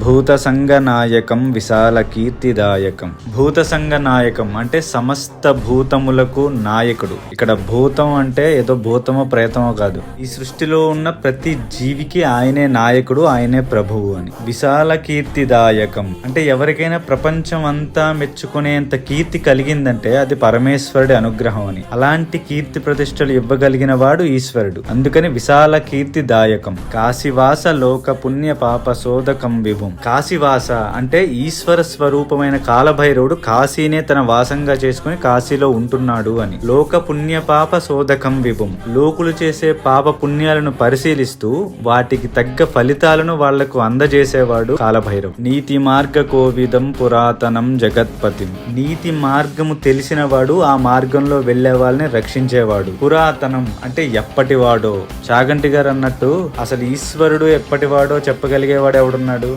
భూత సంగ నాయకం విశాల కీర్తిదాయకం. భూత సంగ నాయకం అంటే సమస్త భూతములకు నాయకుడు. ఇక్కడ భూతం అంటే ఏదో భూతమో ప్రేతమో కాదు, ఈ సృష్టిలో ఉన్న ప్రతి జీవికి ఆయనే నాయకుడు, ఆయనే ప్రభువు అని. విశాల కీర్తిదాయకం అంటే ఎవరికైనా ప్రపంచం అంతా మెచ్చుకునేంత కీర్తి కలిగిందంటే అది పరమేశ్వరుడి అనుగ్రహం అని. అలాంటి కీర్తి ప్రతిష్టలు ఇవ్వగలిగిన వాడు ఈశ్వరుడు. అందుకని విశాల కీర్తిదాయకం. కాశీవాస లోక పుణ్య పాప శోధకం విభుం. కాశీవాస అంటే ఈశ్వర స్వరూపమైన కాలభైరవుడు కాశీనే తన వాసంగా చేసుకుని కాశీలో ఉంటున్నాడు అని. లోక పుణ్య పాప శోధకం విభుం. లోకులు చేసే పాప పుణ్యాలను పరిశీలిస్తూ వాటికి తగ్గ ఫలితాలను వాళ్లకు అందజేసేవాడు కాలభైరవుడు. నీతి మార్గ కోవిదం పురాతనం జగత్పతి. నీతి మార్గము తెలిసిన వాడు ఆ మార్గంలో వెళ్లే వాళ్ళని రక్షించేవాడు. పురాతనం అంటే ఎప్పటివాడో. చాగంటి గారు అన్నట్టు అసలు ఈశ్వరుడు ఎప్పటివాడో చెప్పగలిగేవాడు ఎవడున్నాడు?